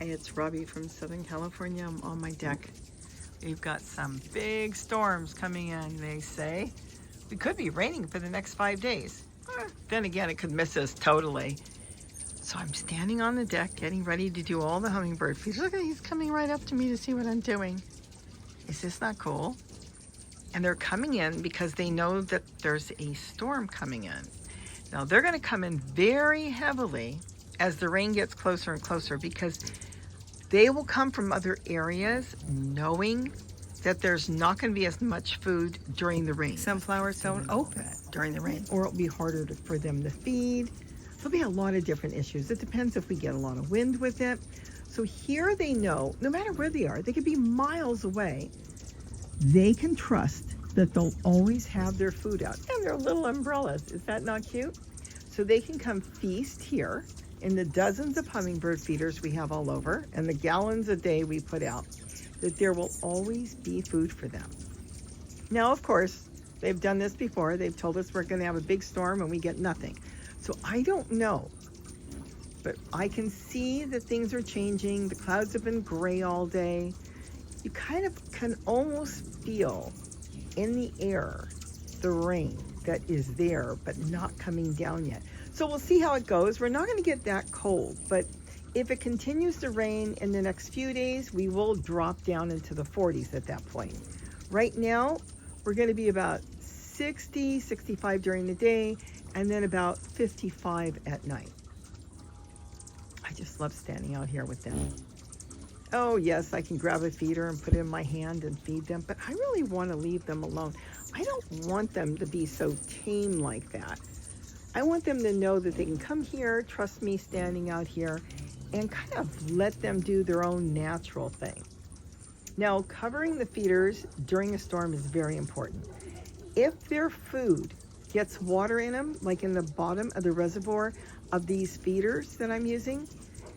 Hey, it's Robbie from Southern California. I'm on my deck. We've got some big storms coming in, they say. We could be raining for the next 5 days. Then again, it could miss us totally. So I'm standing on the deck, getting ready to do all the hummingbird feeds. Look at, he's coming right up to me to see what I'm doing. Is this not cool? And they're coming in because they know that there's a storm coming in. Now they're gonna come in very heavily as the rain gets closer and closer, because they will come from other areas knowing that there's not going to be as much food during the rain. Sunflowers don't open during the rain, or it'll be harder for them to feed. There'll be a lot of different issues. It depends if we get a lot of wind with it. So here they know, no matter where they are, they could be miles away. They can trust that they'll always have their food out. And their little umbrellas, is that not cute? So they can come feast here in the dozens of hummingbird feeders we have all over, and the gallons a day we put out, that there will always be food for them. Now, of course, they've done this before. They've told us we're going to have a big storm and we get nothing. So I don't know, but I can see that things are changing. The clouds have been gray all day. You kind of can almost feel in the air the rain that is there, but not coming down yet. So we'll see how it goes. We're not going to get that cold, but if it continues to rain in the next few days, we will drop down into the 40s at that point. Right now, we're going to be about 60, 65 during the day, and then about 55 at night. I just love standing out here with them. Oh yes, I can grab a feeder and put it in my hand and feed them, but I really want to leave them alone. I don't want them to be so tame like that. I want them to know that they can come here, trust me standing out here, and kind of let them do their own natural thing. Now, covering the feeders during a storm is very important. If their food gets water in them, like in the bottom of the reservoir of these feeders that I'm using,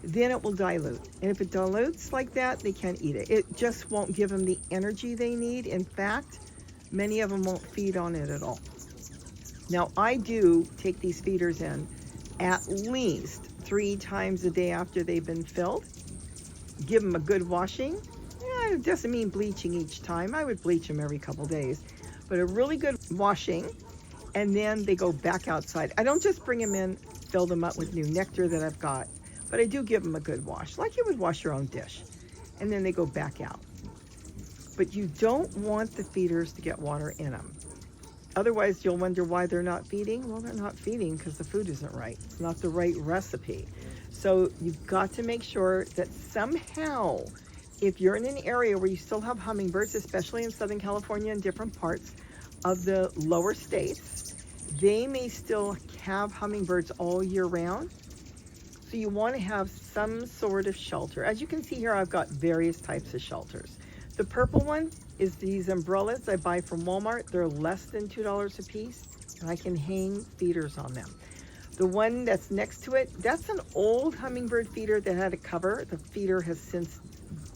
then it will dilute. And if it dilutes like that, they can't eat it. It just won't give them the energy they need. In fact, many of them won't feed on it at all. Now, I do take these feeders in at least 3 times a day after they've been filled. Give them a good washing. It doesn't mean bleaching each time. I would bleach them every couple days. But a really good washing, and then they go back outside. I don't just bring them in, fill them up with new nectar that I've got, but I do give them a good wash, like you would wash your own dish. And then they go back out. But you don't want the feeders to get water in them. Otherwise, you'll wonder why they're not feeding. Well, they're not feeding because the food isn't right. It's not the right recipe. So you've got to make sure that somehow, if you're in an area where you still have hummingbirds, especially in Southern California and different parts of the lower states, they may still have hummingbirds all year round. So you want to have some sort of shelter. As you can see here, I've got various types of shelters. The purple one is these umbrellas I buy from Walmart. They're less than $2 a piece, and I can hang feeders on them. The one that's next to it, that's an old hummingbird feeder that had a cover. The feeder has since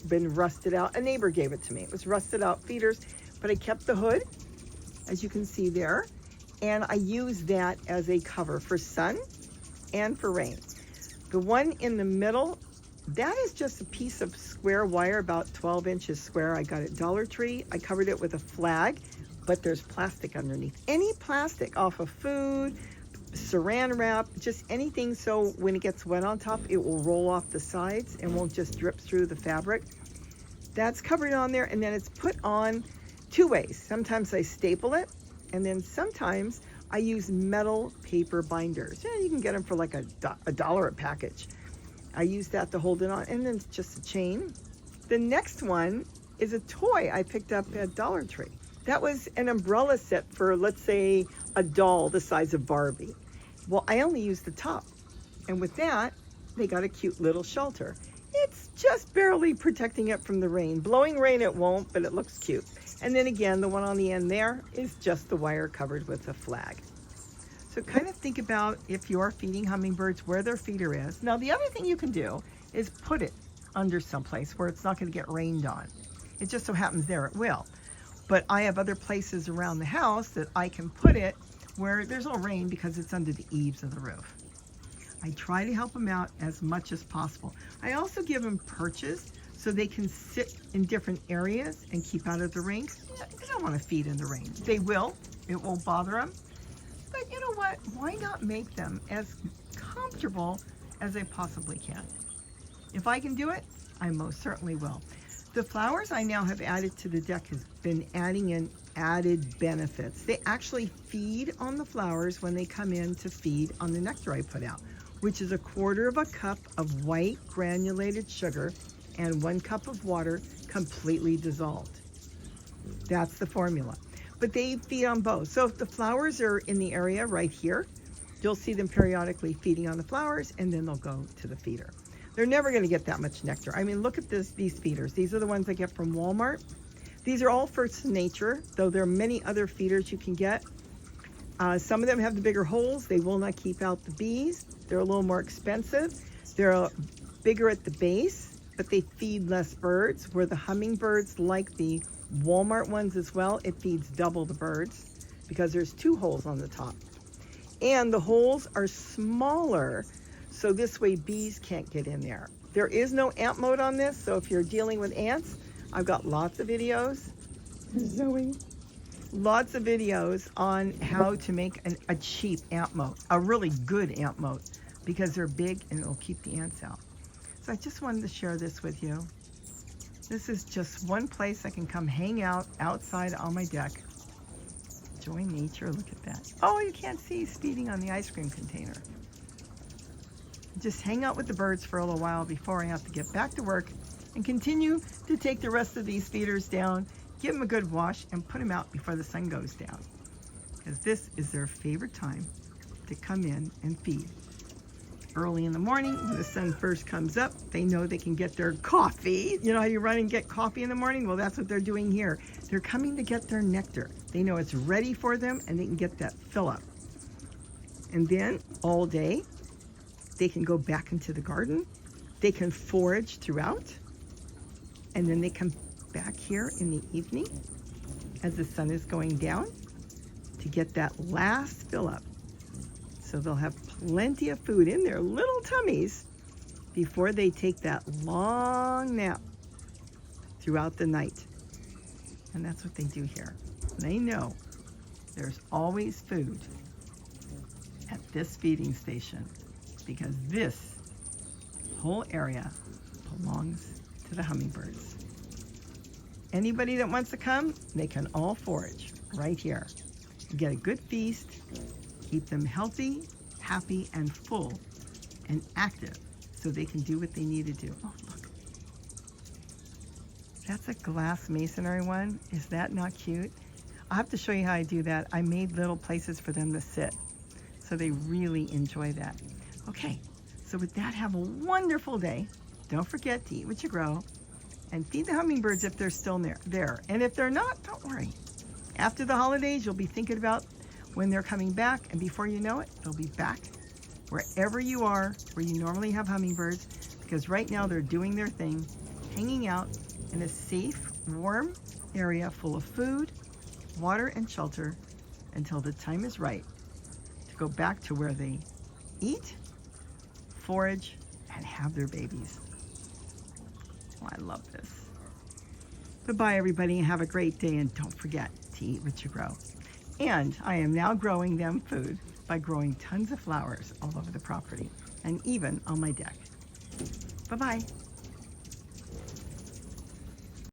been rusted out. A neighbor gave it to me. It was rusted out feeders, but I kept the hood, as you can see there, and I use that as a cover for sun and for rain. The one in the middle, that is just a piece of square wire, about 12 inches square. I got it at Dollar Tree. I covered it with a flag, but there's plastic underneath. Any plastic off of food, saran wrap, just anything, so when it gets wet on top, it will roll off the sides and won't just drip through the fabric. That's covered on there, and then it's put on 2 ways. Sometimes I staple it, and then sometimes I use metal paper binders. Yeah, you can get them for like $1 a package. I use that to hold it on, and then just a chain. The next one is a toy I picked up at Dollar Tree. That was an umbrella set for, let's say, a doll the size of Barbie. Well, I only used the top, and with that, they got a cute little shelter. It's just barely protecting it from the rain. Blowing rain it won't, but it looks cute. And then again, the one on the end there is just the wire covered with a flag. So kind of think about, if you're feeding hummingbirds, where their feeder is. Now, the other thing you can do is put it under someplace where it's not going to get rained on. It just so happens there it will. But I have other places around the house that I can put it where there's no rain because it's under the eaves of the roof. I try to help them out as much as possible. I also give them perches so they can sit in different areas and keep out of the rain. They don't want to feed in the rain. They will. It won't bother them. But you know what? Why not make them as comfortable as I possibly can? If I can do it, I most certainly will. The flowers I now have added to the deck has been adding in added benefits. They actually feed on the flowers when they come in to feed on the nectar I put out, which is 1/4 cup of white granulated sugar and 1 cup of water completely dissolved. That's the formula. But they feed on both. So if the flowers are in the area right here, you'll see them periodically feeding on the flowers, and then they'll go to the feeder. They're never going to get that much nectar. I mean, look at these feeders. These are the ones I get from Walmart. These are all First Nature, though there are many other feeders you can get. Some of them have the bigger holes. They will not keep out the bees. They're a little more expensive. They're bigger at the base, but they feed less birds, where the hummingbirds, like the Walmart ones as well, it feeds double the birds because there's 2 holes on the top. And the holes are smaller, so this way bees can't get in there. There is no ant mode on this, so if you're dealing with ants, I've got lots of videos. Zoe. Lots of videos on how to make a cheap ant moat, a really good ant moat, because they're big and it'll keep the ants out. So I just wanted to share this with you. This is just one place I can come hang out outside on my deck. Enjoy nature, look at that. Oh, you can't see he's feeding on the ice cream container. Just hang out with the birds for a little while before I have to get back to work and continue to take the rest of these feeders down, give them a good wash, and put them out before the sun goes down. Because this is their favorite time to come in and feed. Early in the morning, when the sun first comes up, they know they can get their coffee. You know how you run and get coffee in the morning? Well, that's what they're doing here. They're coming to get their nectar. They know it's ready for them and they can get that fill up. And then all day, they can go back into the garden. They can forage throughout. And then they come back here in the evening as the sun is going down to get that last fill up. So they'll have plenty of food in their little tummies before they take that long nap throughout the night. And that's what they do here. They know there's always food at this feeding station because this whole area belongs to the hummingbirds. Anybody that wants to come, they can all forage right here. You get a good feast, keep them healthy, happy, and full, and active so they can do what they need to do. Oh, look. That's a glass masonry one. Is that not cute? I'll have to show you how I do that. I made little places for them to sit, so they really enjoy that. Okay, so with that, have a wonderful day. Don't forget to eat what you grow, and feed the hummingbirds if they're still there. And if they're not, don't worry. After the holidays, you'll be thinking about when they're coming back, and before you know it, they'll be back wherever you are, where you normally have hummingbirds, because right now they're doing their thing, hanging out in a safe, warm area full of food, water, and shelter until the time is right to go back to where they eat, forage, and have their babies. Oh, I love this. Goodbye, everybody, and have a great day, and don't forget to eat what you grow. And I am now growing them food by growing tons of flowers all over the property and even on my deck. Bye-bye.